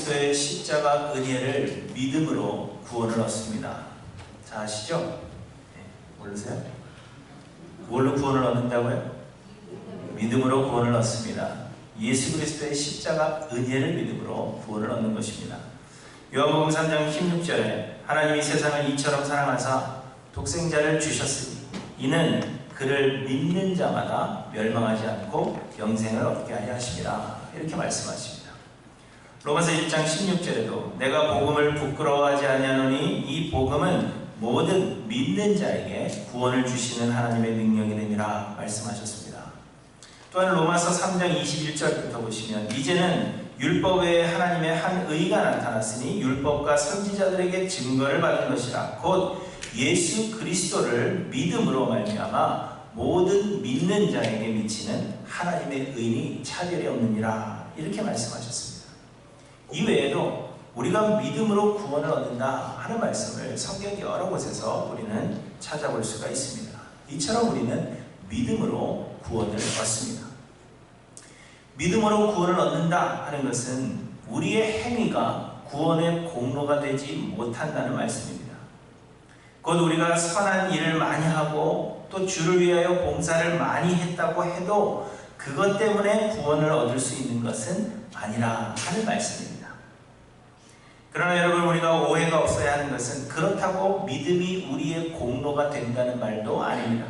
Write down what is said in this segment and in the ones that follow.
그리스도의 십자가 은혜를 믿음으로 구원을 얻습니다. 자, 아시죠? 네, 모르세요? 뭘로 구원을 얻는다고요? 믿음으로 구원을 얻습니다. 예수 그리스도의 십자가 은혜를 믿음으로 구원을 얻는 것입니다. 요한복음 3장 16절에 하나님이 세상을 이처럼 사랑하사 독생자를 주셨으니 이는 그를 믿는 자마다 멸망하지 않고 영생을 얻게 하려 하심이라, 이렇게 말씀하십니다. 로마서 1장 16절에도 내가 복음을 부끄러워하지 아니하노니 이 복음은 모든 믿는 자에게 구원을 주시는 하나님의 능력이니라 말씀하셨습니다. 또한 로마서 3장 21절부터 보시면 이제는 율법 외에 하나님의 한 의가 나타났으니 율법과 선지자들에게 증거를 받은 것이라 곧 예수 그리스도를 믿음으로 말미암아 모든 믿는 자에게 미치는 하나님의 의니 차별이 없느니라, 이렇게 말씀하셨습니다. 이외에도 우리가 믿음으로 구원을 얻는다 하는 말씀을 성경 여러 곳에서 우리는 찾아볼 수가 있습니다. 이처럼 우리는 믿음으로 구원을 얻습니다. 믿음으로 구원을 얻는다 하는 것은 우리의 행위가 구원의 공로가 되지 못한다는 말씀입니다. 곧 우리가 선한 일을 많이 하고 또 주를 위하여 봉사를 많이 했다고 해도 그것 때문에 구원을 얻을 수 있는 것은 아니라 하는 말씀입니다. 그러나 여러분, 우리가 오해가 없어야 하는 것은 그렇다고 믿음이 우리의 공로가 된다는 말도 아닙니다.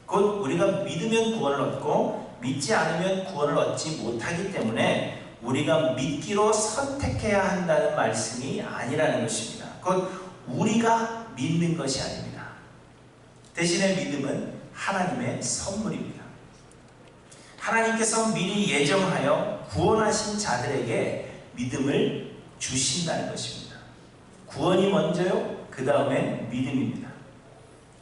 곧 우리가 믿으면 구원을 얻고 믿지 않으면 구원을 얻지 못하기 때문에 우리가 믿기로 선택해야 한다는 말씀이 아니라는 것입니다. 곧 우리가 믿는 것이 아닙니다. 대신에 믿음은 하나님의 선물입니다. 하나님께서 미리 예정하여 구원하신 자들에게 믿음을 주신다는 것입니다. 구원이 먼저요, 그 다음에 믿음입니다.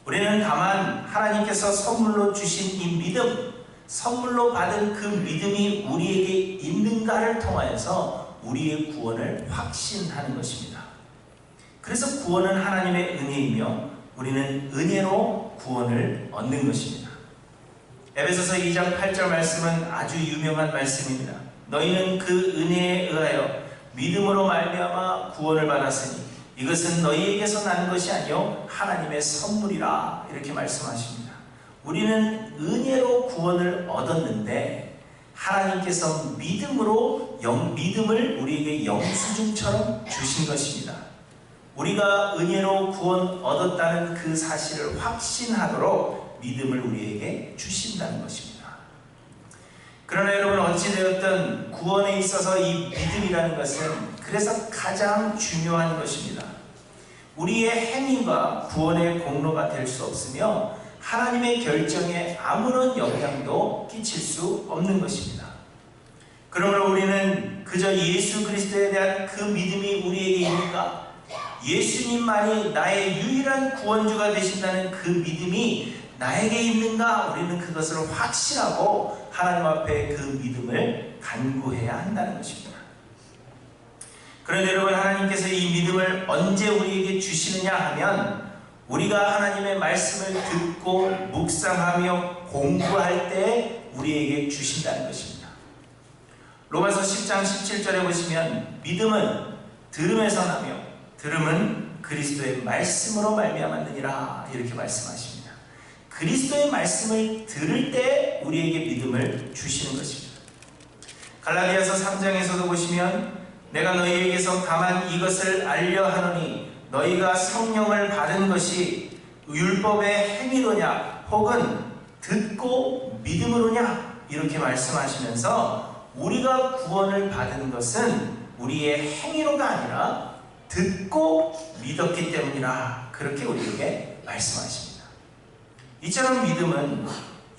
우리는 다만 하나님께서 선물로 주신 이 믿음, 선물로 받은 그 믿음이 우리에게 있는가를 통하여서 우리의 구원을 확신하는 것입니다. 그래서 구원은 하나님의 은혜이며 우리는 은혜로 구원을 얻는 것입니다. 에베소서 2장 8절 말씀은 아주 유명한 말씀입니다. 너희는 그 은혜에 의하여 믿음으로 말미암아 구원을 받았으니 이것은 너희에게서 나는 것이 아니요 하나님의 선물이라, 이렇게 말씀하십니다. 우리는 은혜로 구원을 얻었는데 하나님께서 믿음을 우리에게 영수증처럼 주신 것입니다. 우리가 은혜로 구원 얻었다는 그 사실을 확신하도록 믿음을 우리에게 주신다는 것입니다. 그러나 여러분, 어찌되었든 구원에 있어서 이 믿음이라는 것은 그래서 가장 중요한 것입니다. 우리의 행위가 구원의 공로가 될 수 없으며 하나님의 결정에 아무런 영향도 끼칠 수 없는 것입니다. 그러므로 우리는 그저 예수 그리스도에 대한 그 믿음이 우리에게 있는가, 예수님만이 나의 유일한 구원주가 되신다는 그 믿음이 나에게 있는가, 우리는 그것을 확신하고 하나님 앞에 그 믿음을 간구해야 한다는 것입니다. 그런데 여러분, 하나님께서 이 믿음을 언제 우리에게 주시느냐 하면 우리가 하나님의 말씀을 듣고 묵상하며 공부할 때 우리에게 주신다는 것입니다. 로마서 10장 17절에 보시면 믿음은 들음에서 나며 들음은 그리스도의 말씀으로 말미암았느니라, 이렇게 말씀하십니다. 그리스도의 말씀을 들을 때 우리에게 믿음을 주시는 것입니다. 갈라디아서 3장에서도 보시면 내가 너희에게서 다만 이것을 알려 하노니 너희가 성령을 받은 것이 율법의 행위로냐 혹은 듣고 믿음으로냐, 이렇게 말씀하시면서 우리가 구원을 받은 것은 우리의 행위로가 아니라 듣고 믿었기 때문이라, 그렇게 우리에게 말씀하십니다. 이처럼 믿음은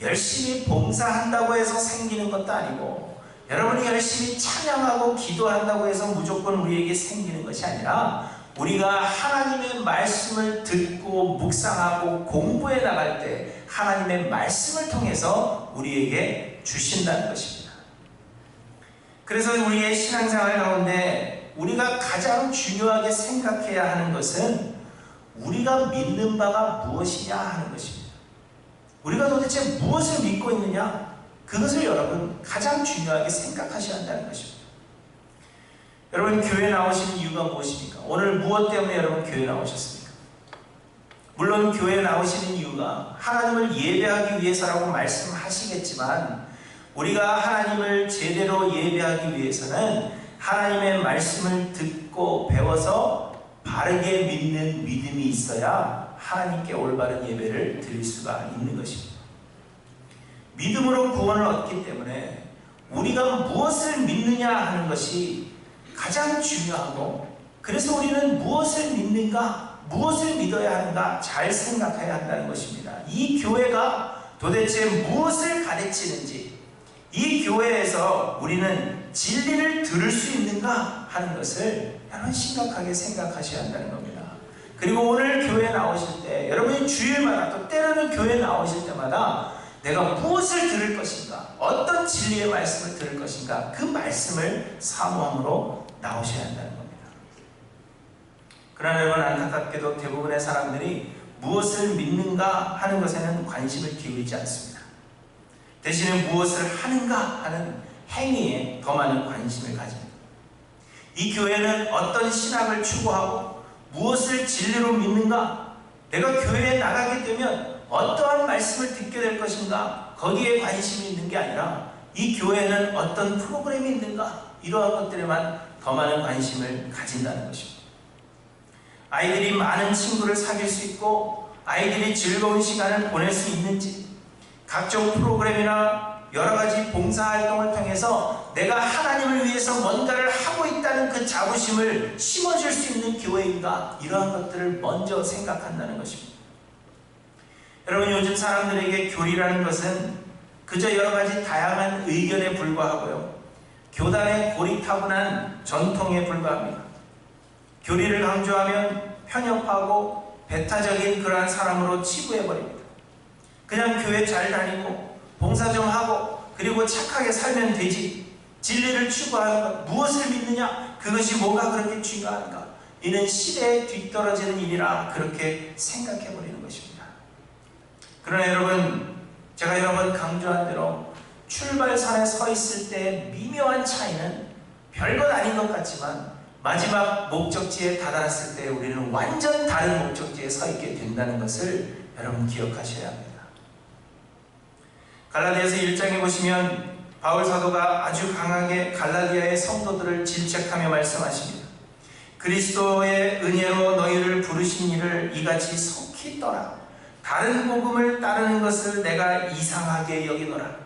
열심히 봉사한다고 해서 생기는 것도 아니고 여러분이 열심히 찬양하고 기도한다고 해서 무조건 우리에게 생기는 것이 아니라 우리가 하나님의 말씀을 듣고 묵상하고 공부해 나갈 때 하나님의 말씀을 통해서 우리에게 주신다는 것입니다. 그래서 우리의 신앙생활 가운데 우리가 가장 중요하게 생각해야 하는 것은 우리가 믿는 바가 무엇이냐 하는 것입니다. 우리가 도대체 무엇을 믿고 있느냐, 그것을 여러분 가장 중요하게 생각하셔야 한다는 것입니다. 여러분 교회 나오시는 이유가 무엇입니까? 오늘 무엇 때문에 여러분 교회 나오셨습니까? 물론 교회 나오시는 이유가 하나님을 예배하기 위해서라고 말씀하시겠지만 우리가 하나님을 제대로 예배하기 위해서는 하나님의 말씀을 듣고 배워서 바르게 믿는 믿음이 있어야 하나님께 올바른 예배를 드릴 수가 있는 것입니다. 믿음으로 구원을 얻기 때문에 우리가 무엇을 믿느냐 하는 것이 가장 중요하고, 그래서 우리는 무엇을 믿는가, 무엇을 믿어야 하는가 잘 생각해야 한다는 것입니다. 이 교회가 도대체 무엇을 가르치는지, 이 교회에서 우리는 진리를 들을 수 있는가 하는 것을 여러분 심각하게 생각하셔야 한다는 겁니다. 그리고 오늘 교회에 나오실 때 여러분이 주일마다 또 때로는 교회에 나오실 때마다 내가 무엇을 들을 것인가, 어떤 진리의 말씀을 들을 것인가, 그 말씀을 사모함으로 나오셔야 한다는 겁니다. 그러나 여러분 안타깝게도 대부분의 사람들이 무엇을 믿는가 하는 것에는 관심을 기울이지 않습니다. 대신에 무엇을 하는가 하는 행위에 더 많은 관심을 가집니다. 이 교회는 어떤 신학을 추구하고 무엇을 진리로 믿는가, 내가 교회에 나가게 되면 어떠한 말씀을 듣게 될 것인가, 거기에 관심이 있는 게 아니라 이 교회는 어떤 프로그램이 있는가, 이러한 것들에만 더 많은 관심을 가진다는 것입니다. 아이들이 많은 친구를 사귈 수 있고 아이들이 즐거운 시간을 보낼 수 있는지, 각종 프로그램이나 여러가지 봉사활동을 통해서 내가 하나님을 위해서 뭔가를 하고 있다는 그 자부심을 심어줄 수 있는 교회인가, 이러한 것들을 먼저 생각한다는 것입니다. 여러분 요즘 사람들에게 교리라는 것은 그저 여러가지 다양한 의견에 불과하고요, 교단의 고리타분한 전통에 불과합니다. 교리를 강조하면 편협하고 배타적인 그러한 사람으로 치부해버립니다. 그냥 교회 잘 다니고 봉사 좀 하고 그리고 착하게 살면 되지, 진리를 추구하는 것, 무엇을 믿느냐, 그것이 뭐가 그렇게 중요한가, 이는 시대에 뒤떨어지는 일이라 그렇게 생각해버리는 것입니다. 그러나 여러분, 제가 여러 번 강조한 대로 출발선에 서 있을 때 미묘한 차이는 별것 아닌 것 같지만 마지막 목적지에 다다랐을 때 우리는 완전 다른 목적지에 서 있게 된다는 것을 여러분 기억하셔야 합니다. 갈라디아서 1장에 보시면 바울 사도가 아주 강하게 갈라디아의 성도들을 질책하며 말씀하십니다. 그리스도의 은혜로 너희를 부르신 이를 이같이 속히 떠라. 다른 복음을 따르는 것을 내가 이상하게 여기노라.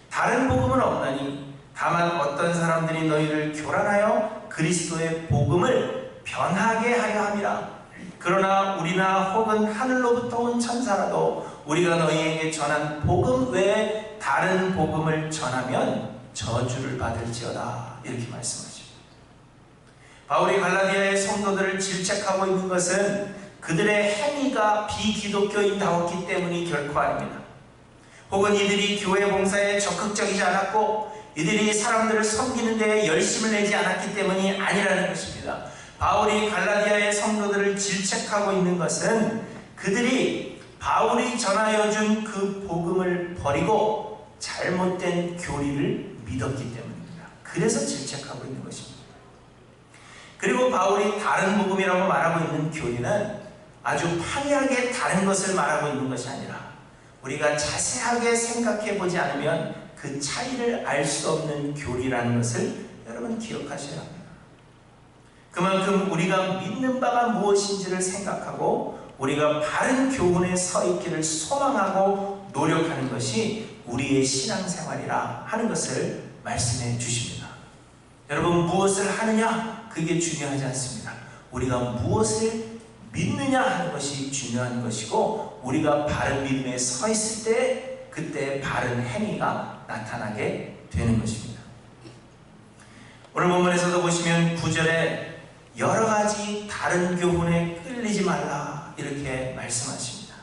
다른 복음은 없나니 다만 어떤 사람들이 너희를 교란하여 그리스도의 복음을 변하게 하려 함이라. 그러나 우리나 혹은 하늘로부터 온 천사라도 우리가 너희에게 전한 복음 외에 다른 복음을 전하면 저주를 받을지어다, 이렇게 말씀하십니다. 바울이 갈라디아의 성도들을 질책하고 있는 것은 그들의 행위가 비기독교인다웠기 때문이 결코 아닙니다. 혹은 이들이 교회 봉사에 적극적이지 않았고 이들이 사람들을 섬기는 데에 열심을 내지 않았기 때문이 아니라는 것입니다. 바울이 갈라디아의 성도들을 질책하고 있는 것은 그들이 바울이 전하여 준 그 복음을 버리고 잘못된 교리를 믿었기 때문입니다. 그래서 질책하고 있는 것입니다. 그리고 바울이 다른 복음이라고 말하고 있는 교리는 아주 판이하게 다른 것을 말하고 있는 것이 아니라 우리가 자세하게 생각해 보지 않으면 그 차이를 알 수 없는 교리라는 것을 여러분 기억하셔야 합니다. 그만큼 우리가 믿는 바가 무엇인지를 생각하고 우리가 바른 교훈에 서 있기를 소망하고 노력하는 것이 우리의 신앙생활이라 하는 것을 말씀해 주십니다. 여러분 무엇을 하느냐, 그게 중요하지 않습니다. 우리가 무엇을 믿느냐 하는 것이 중요한 것이고, 우리가 바른 믿음에 서 있을 때 그때 바른 행위가 나타나게 되는 것입니다. 오늘 본문에서도 보시면 9절에 여러 가지 다른 교훈에 끌리지 말라, 이렇게 말씀하십니다.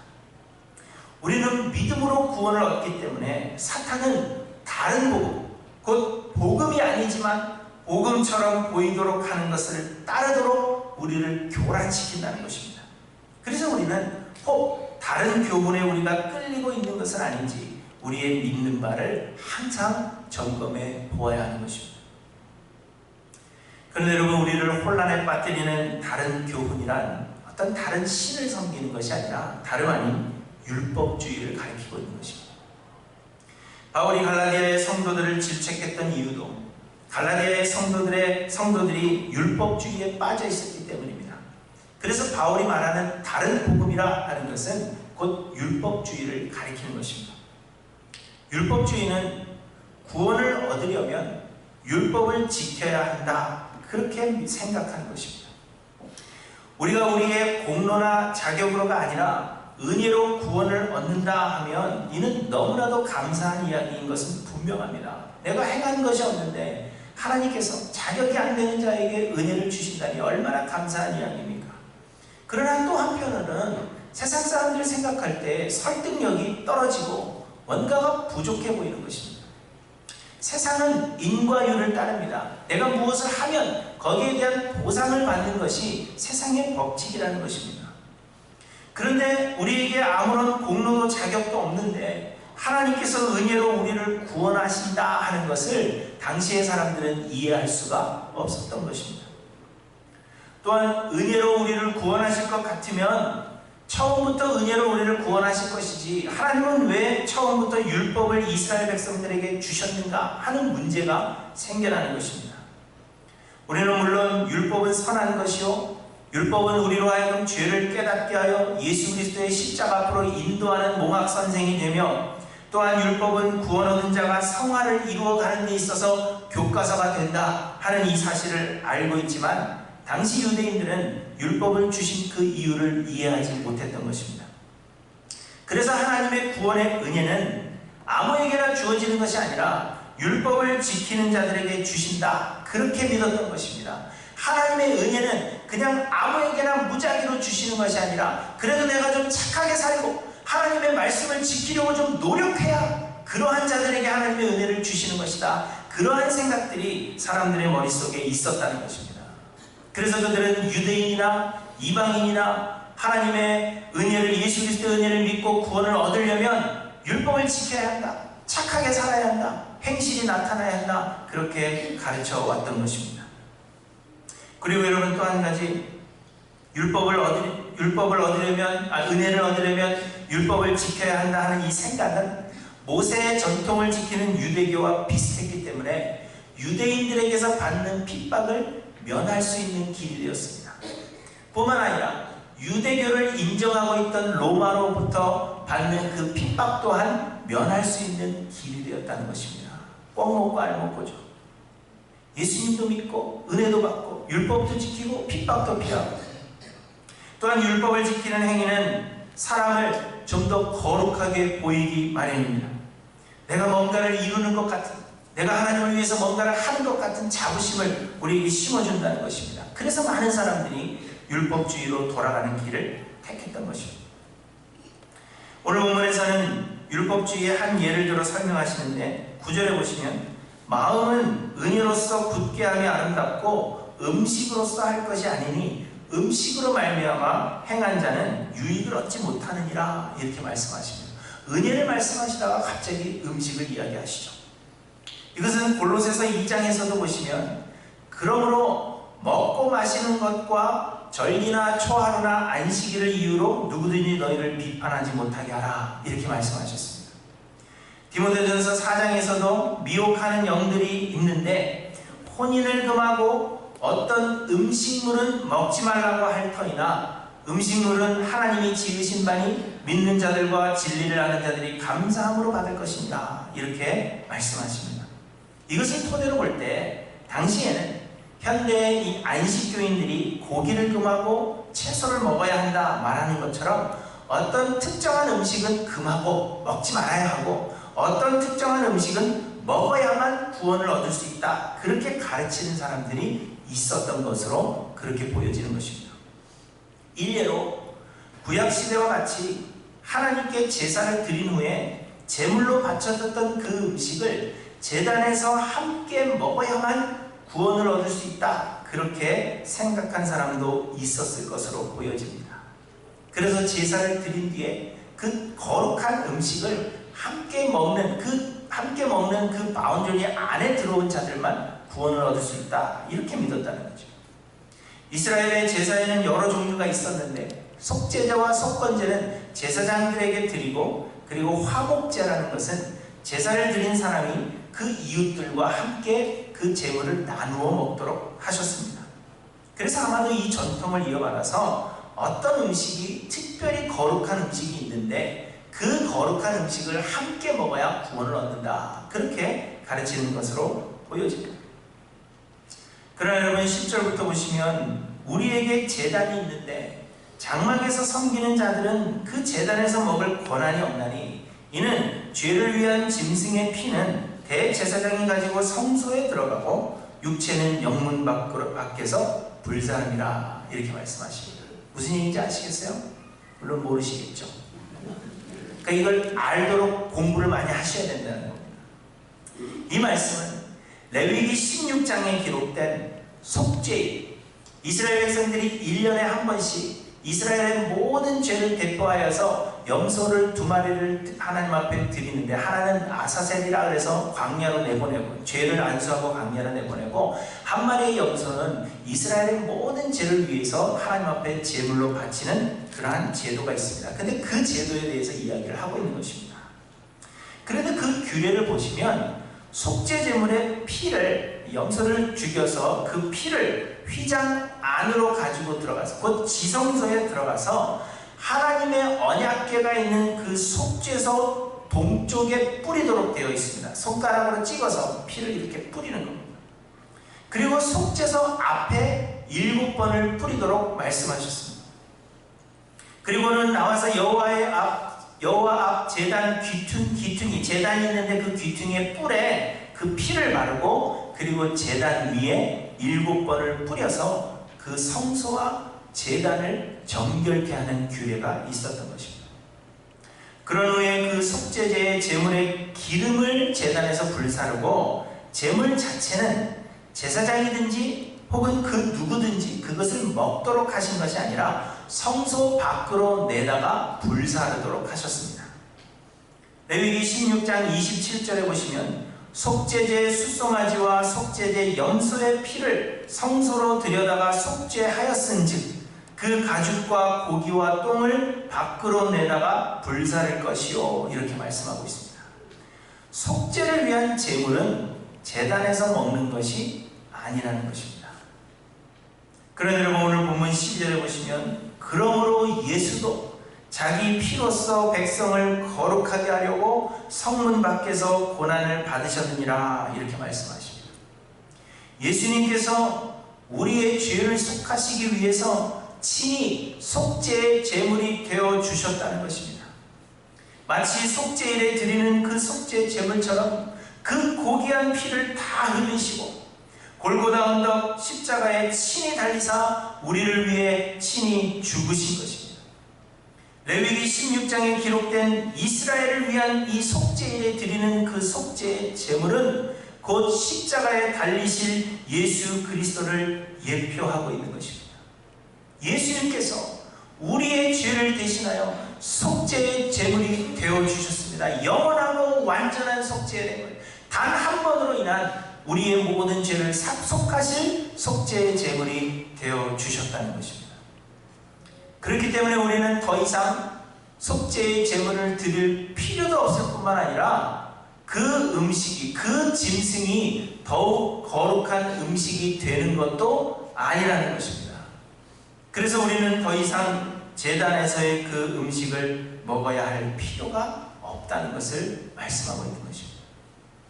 우리는 믿음으로 구원을 얻기 때문에 사탄은 다른 복음, 곧 복음이 아니지만 복음처럼 보이도록 하는 것을 따르도록 우리를 교란시킨다는 것입니다. 그래서 우리는 혹 다른 교훈에 우리가 끌리고 있는 것은 아닌지 우리의 믿는 바를 항상 점검해 보아야 하는 것입니다. 그런데 여러분, 우리를 혼란에 빠뜨리는 다른 교훈이란 어떤 다른 신을 섬기는 것이 아니라 다름 아닌 율법주의를 가리키고 있는 것입니다. 바울이 갈라디아의 성도들을 질책했던 이유도 갈라디아의 성도들이 율법주의에 빠져 있었기 때문입니다. 그래서 바울이 말하는 다른 복음이라 하는 것은 곧 율법주의를 가리키는 것입니다. 율법주의는 구원을 얻으려면 율법을 지켜야 한다, 그렇게 생각하는 것입니다. 우리가 우리의 공로나 자격으로가 아니라 은혜로 구원을 얻는다 하면 이는 너무나도 감사한 이야기인 것은 분명합니다. 내가 행한 것이 없는데 하나님께서 자격이 안 되는 자에게 은혜를 주신다니 얼마나 감사한 이야기입니까? 그러나 또 한편으로는 세상 사람들 생각할 때 설득력이 떨어지고 뭔가가 부족해 보이는 것입니다. 세상은 인과율을 따릅니다. 내가 무엇을 하면 거기에 대한 보상을 받는 것이 세상의 법칙이라는 것입니다. 그런데 우리에게 아무런 공로도 자격도 없는데 하나님께서 은혜로 우리를 구원하신다 하는 것을 당시의 사람들은 이해할 수가 없었던 것입니다. 또한 은혜로 우리를 구원하실 것 같으면 처음부터 은혜로 우리를 구원하실 것이지 하나님은 왜 처음부터 율법을 이스라엘 백성들에게 주셨는가 하는 문제가 생겨나는 것입니다. 우리는 물론 율법은 선한 것이요, 율법은 우리로 하여금 죄를 깨닫게 하여 예수 그리스도의 십자가 앞으로 인도하는 몽학선생이 되며, 또한 율법은 구원 얻은 자가 성화를 이루어가는 데 있어서 교과서가 된다 하는 이 사실을 알고 있지만 당시 유대인들은 율법을 주신 그 이유를 이해하지 못했던 것입니다. 그래서 하나님의 구원의 은혜는 아무에게나 주어지는 것이 아니라 율법을 지키는 자들에게 주신다, 그렇게 믿었던 것입니다. 하나님의 은혜는 그냥 아무에게나 무작위로 주시는 것이 아니라 그래도 내가 좀 착하게 살고 하나님의 말씀을 지키려고 좀 노력해야 그러한 자들에게 하나님의 은혜를 주시는 것이다, 그러한 생각들이 사람들의 머릿속에 있었다는 것입니다. 그래서 그들은 유대인이나 이방인이나 하나님의 은혜를, 예수 그리스도의 은혜를 믿고 구원을 얻으려면 율법을 지켜야 한다, 착하게 살아야 한다, 행실이 나타나야 한다, 그렇게 가르쳐 왔던 것입니다. 그리고 여러분, 또 한 가지, 은혜를 얻으려면 율법을 지켜야 한다 하는 이 생각은 모세의 전통을 지키는 유대교와 비슷했기 때문에 유대인들에게서 받는 핍박을 면할 수 있는 길이 되었습니다. 뿐만 아니라 유대교를 인정하고 있던 로마로부터 받는 그 핍박 또한 면할 수 있는 길이 되었다는 것입니다. 뻥 먹고 알 먹고죠. 예수님도 믿고 은혜도 받고 율법도 지키고 핍박도 피하고, 또한 율법을 지키는 행위는 사람을 좀 더 거룩하게 보이기 마련입니다. 내가 뭔가를 이루는 것 같은, 내가 하나님을 위해서 뭔가를 하는 것 같은 자부심을 우리에게 심어준다는 것입니다. 그래서 많은 사람들이 율법주의로 돌아가는 길을 택했던 것입니다. 오늘 본문에서는 율법주의의 한 예를 들어 설명하시는데 9절에 보시면 마음은 은혜로서 굳게 하며 아름답고 음식으로서 할 것이 아니니 음식으로 말미암아 행한 자는 유익을 얻지 못하느니라, 이렇게 말씀하십니다. 은혜를 말씀하시다가 갑자기 음식을 이야기하시죠. 이것은 골로새서 2장에서도 보시면 그러므로 먹고 마시는 것과 절기나 초하루나 안식일을 이유로 누구든지 너희를 비판하지 못하게 하라, 이렇게 말씀하셨습니다. 디모데전서 4장에서도 미혹하는 영들이 있는데 혼인을 금하고 어떤 음식물은 먹지 말라고 할 터이나 음식물은 하나님이 지으신 바니 믿는 자들과 진리를 아는 자들이 감사함으로 받을 것입니다, 이렇게 말씀하십니다. 이것을 토대로 볼 때 당시에는 현대의 이 안식교인들이 고기를 금하고 채소를 먹어야 한다 말하는 것처럼 어떤 특정한 음식은 금하고 먹지 말아야 하고 어떤 특정한 음식은 먹어야만 구원을 얻을 수 있다, 그렇게 가르치는 사람들이 있었던 것으로 그렇게 보여지는 것입니다. 일례로 구약시대와 같이 하나님께 제사를 드린 후에 제물로 바쳐졌던 그 음식을 제단에서 함께 먹어야만 구원을 얻을 수 있다, 그렇게 생각한 사람도 있었을 것으로 보여집니다. 그래서 제사를 드린 뒤에 그 거룩한 음식을 함께 먹는 그 바운더리 안에 들어온 자들만 구원을 얻을 수 있다, 이렇게 믿었다는 거죠. 이스라엘의 제사에는 여러 종류가 있었는데 속죄제와 속건제는 제사장들에게 드리고, 그리고 화목제라는 것은 제사를 드린 사람이 그 이웃들과 함께 그 제물을 나누어 먹도록 하셨습니다. 그래서 아마도 이 전통을 이어받아서 어떤 음식이 특별히 거룩한 음식이 있는데 그 거룩한 음식을 함께 먹어야 구원을 얻는다, 그렇게 가르치는 것으로 보여집니다. 그러나 여러분 10절부터 보시면 우리에게 제단이 있는데 장막에서 섬기는 자들은 그 제단에서 먹을 권한이 없나니 이는 죄를 위한 짐승의 피는 대제사장이 가지고 성소에 들어가고 육체는 영문 밖에서 불사함이라, 이렇게 말씀하십니다. 무슨 얘기인지 아시겠어요? 물론 모르시겠죠. 그러니까 이걸 알도록 공부를 많이 하셔야 된다는 겁니다. 이 말씀은 레위기 16장에 기록된 속죄, 이스라엘 백성들이 1년에 한 번씩 이스라엘의 모든 죄를 대표하여서 염소를 2마리를 하나님 앞에 드리는데, 하나는 아사셀이라 그래서 광야로 내보내고, 죄를 안수하고 광야로 내보내고, 한 마리의 염소는 이스라엘의 모든 죄를 위해서 하나님 앞에 제물로 바치는 그러한 제도가 있습니다. 근데 그 제도에 대해서 이야기를 하고 있는 것입니다. 그런데 그 규례를 보시면 속죄 제물의 피를, 염소를 죽여서 그 피를 휘장 안으로 가지고 들어가서, 곧 지성소에 들어가서 하나님의 언약궤가 있는 그 속죄소 동쪽에 뿌리도록 되어 있습니다. 손가락으로 찍어서 피를 이렇게 뿌리는 겁니다. 그리고 속죄소 앞에 7번을 뿌리도록 말씀하셨습니다. 그리고는 나와서 여호와 앞 제단 귀퉁이, 제단이 있는데 그 귀퉁이의 뿔에 그 피를 바르고, 그리고 제단 위에 7번을 뿌려서 그 성소와 제단을 정결케 하는 규례가 있었던 것입니다. 그런 후에 그 속죄제의 제물의 기름을 제단에서 불사르고, 제물 자체는 제사장이든지 혹은 그 누구든지 그것을 먹도록 하신 것이 아니라 성소 밖으로 내다가 불사르도록 하셨습니다. 레위기 16장 27절에 보시면 속죄제 숫송아지와 속죄제 염소의 피를 성소로 들여다가 속죄하였은즉 그 가죽과 고기와 똥을 밖으로 내다가 불사를 것이요, 이렇게 말씀하고 있습니다. 속죄를 위한 제물은 제단에서 먹는 것이 아니라는 것입니다. 그런데 여러분 오늘 본문 12절에 보시면 그러므로 예수도 자기 피로써 백성을 거룩하게 하려고 성문 밖에서 고난을 받으셨느니라, 이렇게 말씀하십니다. 예수님께서 우리의 죄를 속하시기 위해서 친히 속죄의 제물이 되어 주셨다는 것입니다. 마치 속죄일에 드리는 그 속죄 제물처럼 그 고귀한 피를 다 흘리시고 골고다 언덕 십자가에 친히 달리사 우리를 위해 친히 죽으신 것입니다. 레위기 16장에 기록된 이스라엘을 위한 이 속죄일에 드리는 그 속죄의 제물은 곧 십자가에 달리실 예수 그리스도를 예표하고 있는 것입니다. 예수님께서 우리의 죄를 대신하여 속죄의 제물이 되어주셨습니다. 영원하고 완전한 속죄의 제물, 단 한 번으로 인한 우리의 모든 죄를 속하실 속죄의 제물이 되어주셨다는 것입니다. 그렇기 때문에 우리는 더 이상 속죄의 제물을 드릴 필요도 없을 뿐만 아니라 그 음식이, 그 짐승이 더욱 거룩한 음식이 되는 것도 아니라는 것입니다. 그래서 우리는 더 이상 제단에서의 그 음식을 먹어야 할 필요가 없다는 것을 말씀하고 있는 것입니다.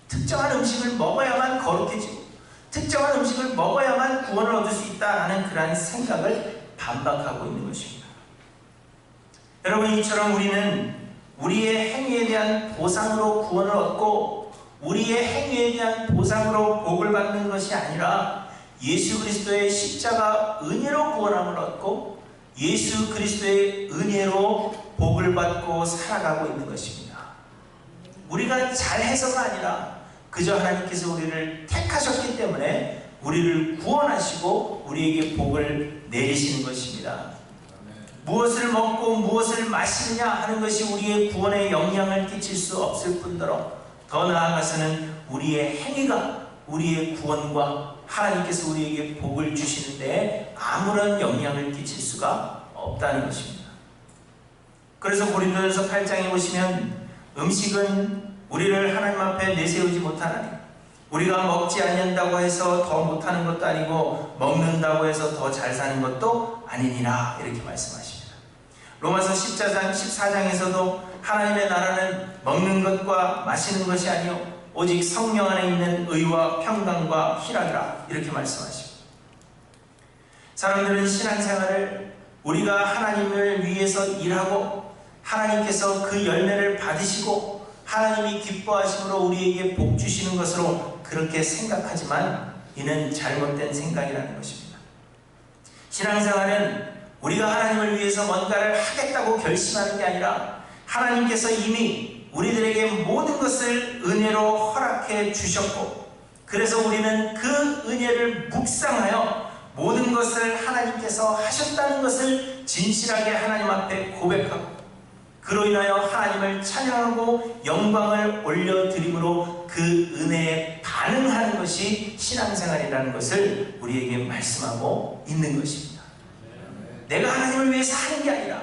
특정한 음식을 먹어야만 거룩해지고 특정한 음식을 먹어야만 구원을 얻을 수 있다는 그러한 생각을 반박하고 있는 것입니다. 여러분, 이처럼 우리는 우리의 행위에 대한 보상으로 구원을 얻고 우리의 행위에 대한 보상으로 복을 받는 것이 아니라 예수 그리스도의 십자가 은혜로 구원함을 얻고 예수 그리스도의 은혜로 복을 받고 살아가고 있는 것입니다. 우리가 잘해서가 아니라 그저 하나님께서 우리를 택하셨기 때문에 우리를 구원하시고 우리에게 복을 내리시는 것입니다. 무엇을 먹고 무엇을 마시느냐 하는 것이 우리의 구원에 영향을 끼칠 수 없을 뿐더러 더 나아가서는 우리의 행위가 우리의 구원과 하나님께서 우리에게 복을 주시는데 아무런 영향을 끼칠 수가 없다는 것입니다. 그래서 고린도전서 8장에 보시면 음식은 우리를 하나님 앞에 내세우지 못하나니 우리가 먹지 않는다고 해서 더 못하는 것도 아니고 먹는다고 해서 더 잘 사는 것도 아니니라 이렇게 말씀하십니다. 로마서 14장에서도 하나님의 나라는 먹는 것과 마시는 것이 아니요 오직 성령 안에 있는 의와 평강과 희락이라 이렇게 말씀하십니다. 사람들은 신앙생활을 우리가 하나님을 위해서 일하고 하나님께서 그 열매를 받으시고 하나님이 기뻐하심으로 우리에게 복 주시는 것으로 그렇게 생각하지만 이는 잘못된 생각이라는 것입니다. 신앙생활은 우리가 하나님을 위해서 뭔가를 하겠다고 결심하는 게 아니라 하나님께서 이미 우리들에게 모든 것을 은혜로 허락해 주셨고 그래서 우리는 그 은혜를 묵상하여 모든 것을 하나님께서 하셨다는 것을 진실하게 하나님 앞에 고백하고 그로 인하여 하나님을 찬양하고 영광을 올려드림으로 그 은혜에 반응하는 것이 신앙생활이라는 것을 우리에게 말씀하고 있는 것입니다. 내가 하나님을 위해서 하는 게 아니라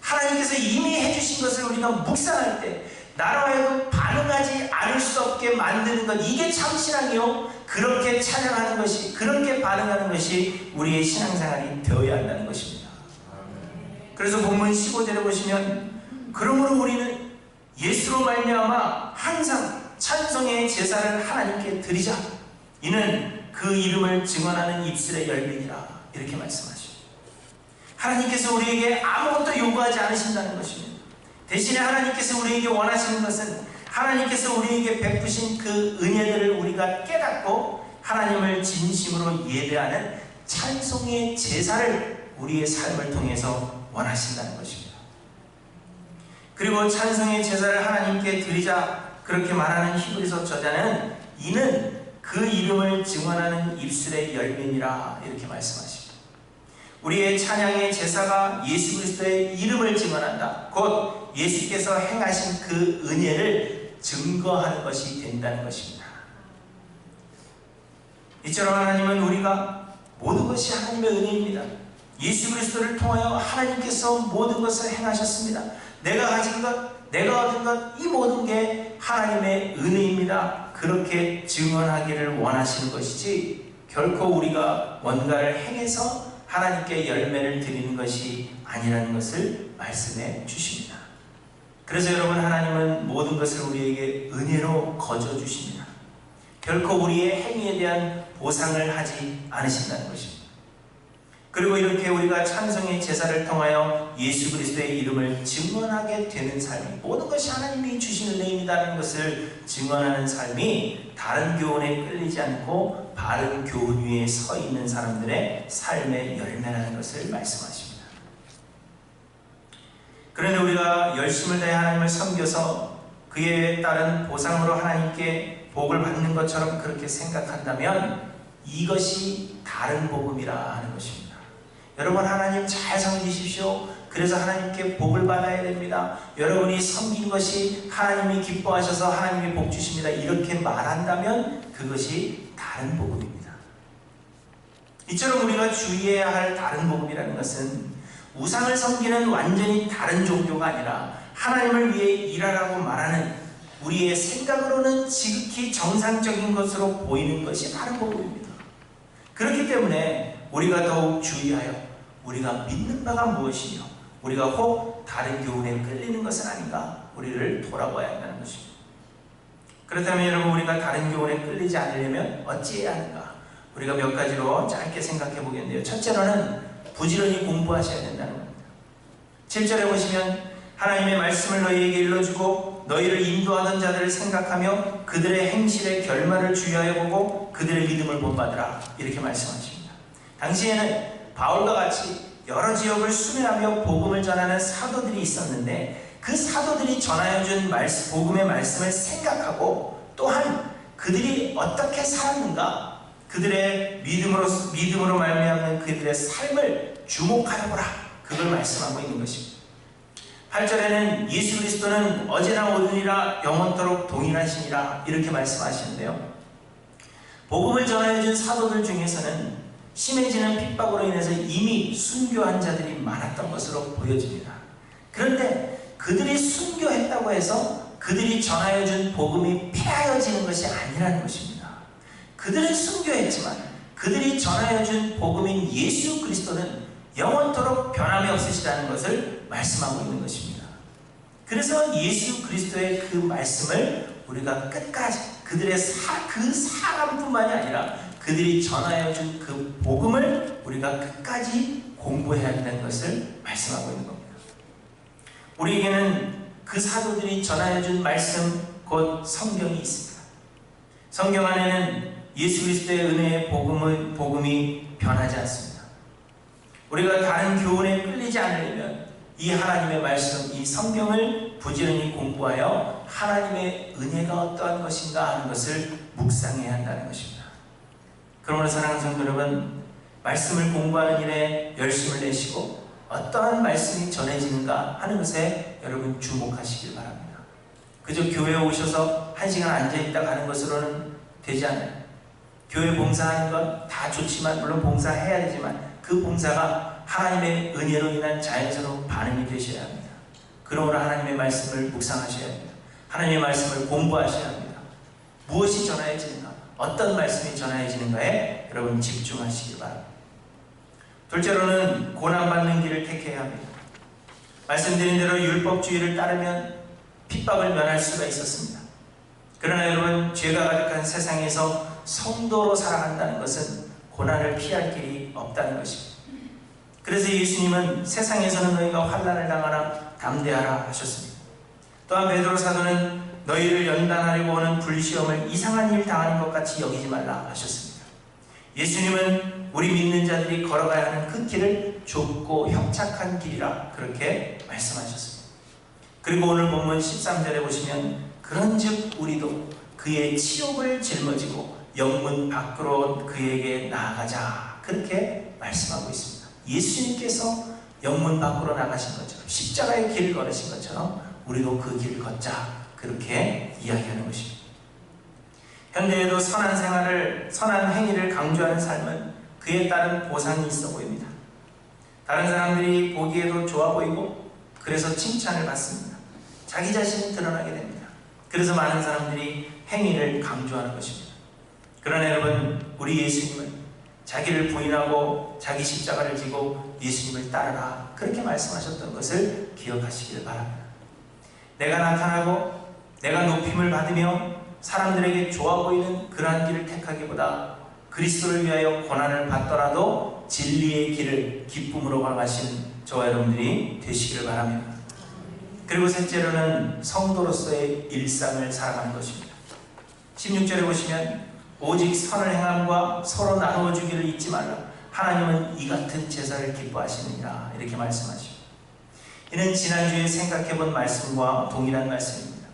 하나님께서 이미 해주신 것을 우리가 묵상할 때 나로 하여금 반응하지 않을 수 없게 만드는 것, 이게 참 신앙이요. 그렇게 찬양하는 것이, 그렇게 반응하는 것이 우리의 신앙생활이 되어야 한다는 것입니다. 그래서 본문 15절에 보시면 그러므로 우리는 예수로 말미암아 항상 찬송의 제사를 하나님께 드리자. 이는 그 이름을 증언하는 입술의 열매니라. 이렇게 말씀하십니다. 하나님께서 우리에게 아무것도 요구하지 않으신다는 것입니다. 대신에 하나님께서 우리에게 원하시는 것은 하나님께서 우리에게 베푸신 그 은혜들을 우리가 깨닫고 하나님을 진심으로 예배하는 찬송의 제사를 우리의 삶을 통해서 원하신다는 것입니다. 그리고 찬송의 제사를 하나님께 드리자 그렇게 말하는 히브리서 저자는 이는 그 이름을 증언하는 입술의 열매니라 이렇게 말씀하십니다. 우리의 찬양의 제사가 예수 그리스도의 이름을 증언한다. 곧 예수께서 행하신 그 은혜를 증거하는 것이 된다는 것입니다. 이처럼 하나님은 우리가 모든 것이 하나님의 은혜입니다. 예수 그리스도를 통하여 하나님께서 모든 것을 행하셨습니다. 내가 가진 것, 내가 얻은 것, 이 모든 게 하나님의 은혜입니다. 그렇게 증언하기를 원하시는 것이지 결코 우리가 뭔가를 행해서 하나님께 열매를 드리는 것이 아니라는 것을 말씀해 주십니다. 그래서 여러분, 하나님은 모든 것을 우리에게 은혜로 거저 주십니다. 결코 우리의 행위에 대한 보상을 하지 않으신다는 것입니다. 그리고 이렇게 우리가 찬송의 제사를 통하여 예수 그리스도의 이름을 증언하게 되는 삶이, 모든 것이 하나님이 주신 은혜입니다라는 것을 증언하는 삶이 다른 교훈에 끌리지 않고 바른 교훈 위에 서 있는 사람들의 삶의 열매라는 것을 말씀하십니다. 그런데 우리가 열심을 다해 하나님을 섬겨서 그에 따른 보상으로 하나님께 복을 받는 것처럼 그렇게 생각한다면 이것이 다른 복음이라 하는 것입니다. 여러분, 하나님 잘 섬기십시오. 그래서 하나님께 복을 받아야 됩니다. 여러분이 섬긴 것이 하나님이 기뻐하셔서 하나님이 복 주십니다. 이렇게 말한다면 그것이 다른 복음입니다. 이처럼 우리가 주의해야 할 다른 복음이라는 것은 우상을 섬기는 완전히 다른 종교가 아니라 하나님을 위해 일하라고 말하는 우리의 생각으로는 지극히 정상적인 것으로 보이는 것이 다른 복음입니다. 그렇기 때문에 우리가 더욱 주의하여 우리가 믿는 바가 무엇이며 우리가 혹 다른 교훈에 끌리는 것은 아닌가 우리를 돌아봐야 한다는 것입니다. 그렇다면 여러분, 우리가 다른 교훈에 끌리지 않으려면 어찌해야 하는가? 우리가 몇 가지로 짧게 생각해 보겠는데요. 첫째로는 부지런히 공부하셔야 된다는 겁니다. 7절에 보시면 하나님의 말씀을 너희에게 일러주고 너희를 인도하던 자들을 생각하며 그들의 행실의 결말을 주의하여 보고 그들의 믿음을 본받으라 이렇게 말씀하십니다. 당시에는 바울과 같이 여러 지역을 순회하며 복음을 전하는 사도들이 있었는데 그 사도들이 전하여준 복음의 말씀을 생각하고 또한 그들이 어떻게 살았는가, 그들의 믿음으로 말미암는 그들의 삶을 주목하여 보라, 그걸 말씀하고 있는 것입니다. 8절에는 예수 그리스도는 어제나 오늘이라 영원토록 동일하시니라 이렇게 말씀하시는데요. 복음을 전하여준 사도들 중에서는 심해지는 핍박으로 인해서 이미 순교한 자들이 많았던 것으로 보여집니다. 그런데 그들이 순교했다고 해서 그들이 전하여준 복음이 폐하여지는 것이 아니라는 것입니다. 그들은 순교했지만 그들이 전하여준 복음인 예수 그리스도는 영원토록 변함이 없으시다는 것을 말씀하고 있는 것입니다. 그래서 예수 그리스도의 그 말씀을 우리가 끝까지 그들의 그 사람뿐만이 아니라 그들이 전하여준 그 복음을 우리가 끝까지 공부해야 한다는 것을 말씀하고 있는 겁니다. 우리에게는 그 사도들이 전하여준 말씀 곧 성경이 있습니다. 성경 안에는 예수 그리스도의 은혜의 복음이 변하지 않습니다. 우리가 다른 교훈에 끌리지 않으려면 이 하나님의 말씀, 이 성경을 부지런히 공부하여 하나님의 은혜가 어떠한 것인가 하는 것을 묵상해야 한다는 것입니다. 그러므로 사랑하는 성도 여러분, 말씀을 공부하는 일에 열심을 내시고 어떠한 말씀이 전해지는가 하는 것에 여러분 주목하시길 바랍니다. 그저 교회에 오셔서 1시간 앉아있다 가는 것으로는 되지 않아요. 교회 봉사하는 건 다 좋지만, 물론 봉사해야 되지만 그 봉사가 하나님의 은혜로 인한 자연스러운 반응이 되셔야 합니다. 그러므로 하나님의 말씀을 묵상하셔야 합니다. 하나님의 말씀을 공부하셔야 합니다. 무엇이 전하여지는가, 어떤 말씀이 전하여지는가에 여러분 집중하시기 바랍니다. 둘째로는 고난받는 길을 택해야 합니다. 말씀드린 대로 율법주의를 따르면 핍박을 면할 수가 있었습니다. 그러나 여러분, 죄가 가득한 세상에서 성도로 살아간다는 것은 고난을 피할 길이 없다는 것입니다. 그래서 예수님은 세상에서는 너희가 환난을 당하나 담대하라 하셨습니다. 또한 베드로 사도는 너희를 연단하려고 하는 불시험을 이상한 일 당하는 것 같이 여기지 말라 하셨습니다. 예수님은 우리 믿는 자들이 걸어가야 하는 그 길을 좁고 협착한 길이라 그렇게 말씀하셨습니다. 그리고 오늘 본문 13절에 보시면 그런즉 우리도 그의 치욕을 짊어지고 영문 밖으로 그에게 나아가자 그렇게 말씀하고 있습니다. 예수님께서 영문 밖으로 나가신 것처럼, 십자가의 길을 걸으신 것처럼 우리도 그 길을 걷자 그렇게 이야기하는 것입니다. 현대에도 선한 행위를 강조하는 삶은 그에 따른 보상이 있어 보입니다. 다른 사람들이 보기에도 좋아 보이고 그래서 칭찬을 받습니다. 자기 자신이 드러나게 됩니다. 그래서 많은 사람들이 행위를 강조하는 것입니다. 그러나 여러분, 우리 예수님은 자기를 부인하고 자기 십자가를 지고 예수님을 따르라 그렇게 말씀하셨던 것을 기억하시길 바랍니다. 내가 나타나고 내가 높임을 받으며 사람들에게 좋아 보이는 그러한 길을 택하기보다 그리스도를 위하여 고난을 받더라도 진리의 길을 기쁨으로 걸어가시는 저와 여러분들이 되시기를 바랍니다. 그리고 셋째로는 성도로서의 일상을 살아가는 것입니다. 16절에 보시면 오직 선을 행함과 서로 나누어 주기를 잊지 말라. 하나님은 이 같은 제사를 기뻐하시느니라 이렇게 말씀하시고, 이는 지난주에 생각해본 말씀과 동일한 말씀입니다.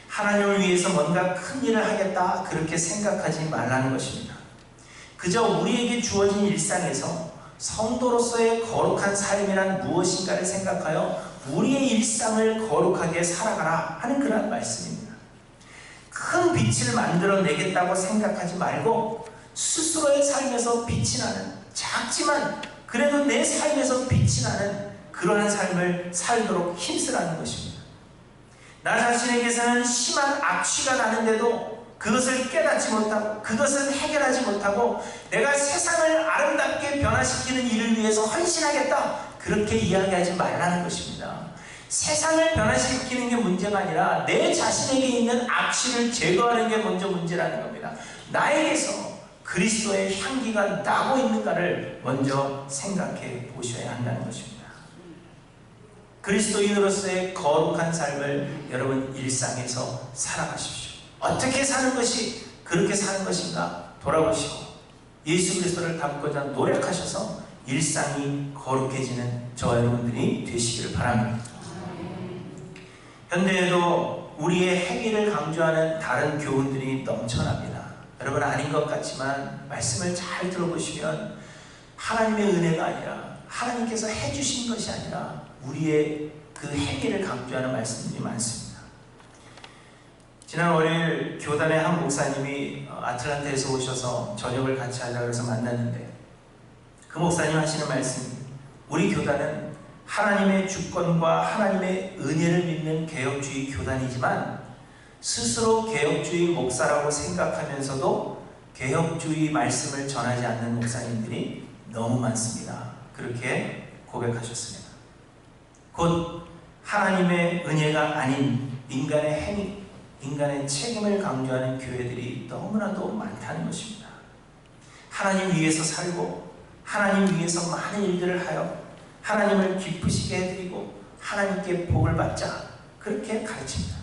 하나님을 위해서 뭔가 큰 일을 하겠다 그렇게 생각하지 말라는 것입니다. 그저 우리에게 주어진 일상에서 성도로서의 거룩한 삶이란 무엇인가를 생각하여 우리의 일상을 거룩하게 살아가라 하는 그런 말씀입니다. 큰 빛을 만들어내겠다고 생각하지 말고 스스로의 삶에서 빛이 나는, 작지만 그래도 내 삶에서 빛이 나는 그러한 삶을 살도록 힘쓰라는 것입니다. 나 자신에게서는 심한 악취가 나는데도 그것을 깨닫지 못하고 그것을 해결하지 못하고 내가 세상을 아름답게 변화시키는 일을 위해서 헌신하겠다 그렇게 이야기하지 말라는 것입니다. 세상을 변화시키는 게 문제가 아니라 내 자신에게 있는 악취를 제거하는 게 먼저 문제라는 겁니다. 나에게서 그리스도의 향기가 나고 있는가를 먼저 생각해 보셔야 한다는 것입니다. 그리스도인으로서의 거룩한 삶을 여러분 일상에서 살아가십시오. 어떻게 사는 것이 그렇게 사는 것인가 돌아보시고 예수 그리스도를 닮고자 노력하셔서 일상이 거룩해지는 저와 여러분들이 되시기를 바랍니다. 현대에도 우리의 행위를 강조하는 다른 교훈들이 넘쳐납니다. 여러분 아닌 것 같지만 말씀을 잘 들어보시면 하나님의 은혜가 아니라 하나님께서 해주신 것이 아니라 우리의 그 행위를 강조하는 말씀들이 많습니다. 지난 월요일 교단의 한 목사님이 아틀란타에서 오셔서 저녁을 같이 하자고 해서 만났는데, 그 목사님 하시는 말씀이, 우리 교단은 하나님의 주권과 하나님의 은혜를 믿는 개혁주의 교단이지만 스스로 개혁주의 목사라고 생각하면서도 개혁주의 말씀을 전하지 않는 목사님들이 너무 많습니다. 그렇게 고백하셨습니다. 곧 하나님의 은혜가 아닌 인간의 행위, 인간의 책임을 강조하는 교회들이 너무나도 많다는 것입니다. 하나님 위해서 살고 하나님 위해서 많은 일들을 하여 하나님을 기쁘시게 해드리고 하나님께 복을 받자, 그렇게 가르칩니다.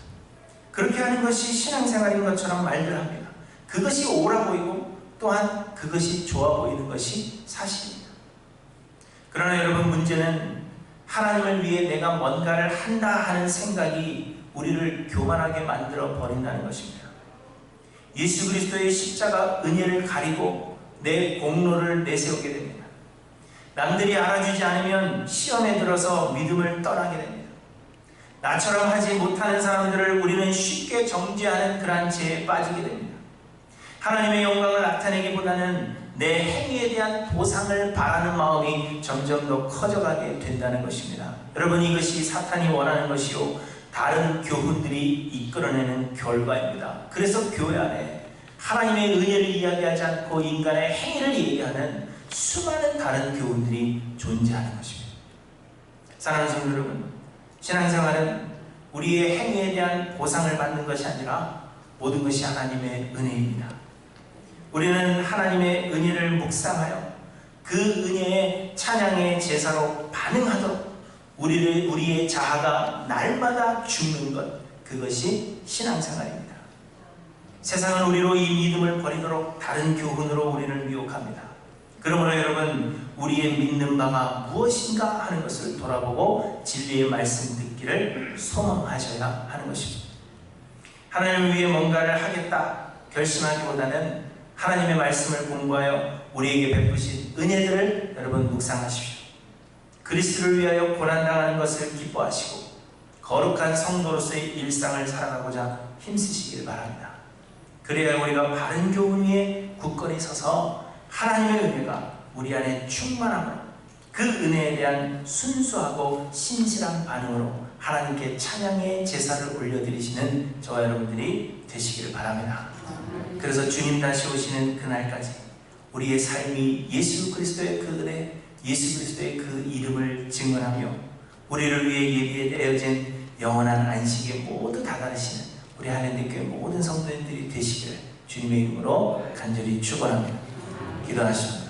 그렇게 하는 것이 신앙생활인 것처럼 말들 합니다. 그것이 옳아 보이고 또한 그것이 좋아 보이는 것이 사실입니다. 그러나 여러분, 문제는 하나님을 위해 내가 뭔가를 한다 하는 생각이 우리를 교만하게 만들어 버린다는 것입니다. 예수 그리스도의 십자가 은혜를 가리고 내 공로를 내세우게 됩니다. 남들이 알아주지 않으면 시험에 들어서 믿음을 떠나게 됩니다. 나처럼 하지 못하는 사람들을 우리는 쉽게 정죄하는 그러한 죄에 빠지게 됩니다. 하나님의 영광을 나타내기보다는 내 행위에 대한 보상을 바라는 마음이 점점 더 커져가게 된다는 것입니다. 여러분, 이것이 사탄이 원하는 것이요, 다른 교훈들이 이끌어내는 결과입니다. 그래서 교회 안에 하나님의 은혜를 이야기하지 않고 인간의 행위를 얘기하는 수많은 다른 교훈들이 존재하는 것입니다. 사랑하는 성도 여러분, 신앙생활은 우리의 행위에 대한 보상을 받는 것이 아니라 모든 것이 하나님의 은혜입니다. 우리는 하나님의 은혜를 묵상하여 그 은혜의 찬양의 제사로 반응하도록 우리의 자아가 날마다 죽는 것, 그것이 신앙생활입니다. 세상은 우리로 이 믿음을 버리도록 다른 교훈으로 우리를 미혹합니다. 그러므로 여러분, 우리의 믿는 바가 무엇인가 하는 것을 돌아보고 진리의 말씀 듣기를 소망하셔야 하는 것입니다. 하나님을 위해 뭔가를 하겠다 결심하기보다는 하나님의 말씀을 공부하여 우리에게 베푸신 은혜들을 여러분 묵상하십시오. 그리스도를 위하여 고난당하는 것을 기뻐하시고 거룩한 성도로서의 일상을 살아가고자 힘쓰시길 바랍니다. 그래야 우리가 바른 교훈 위에 굳건히 서서 하나님의 은혜가 우리 안에 충만함으로 그 은혜에 대한 순수하고 신실한 반응으로 하나님께 찬양의 제사를 올려드리시는 저와 여러분들이 되시기를 바랍니다. 그래서 주님 다시 오시는 그날까지 우리의 삶이 예수 그리스도의 그 은혜, 예수 그리스도의 그 이름을 증언하며 우리를 위해 예비되어진 영원한 안식에 모두 다다르시는 우리 하나님교회 모든 성도님들이 되시기를 주님의 이름으로 간절히 축원합니다. 기도하십니다.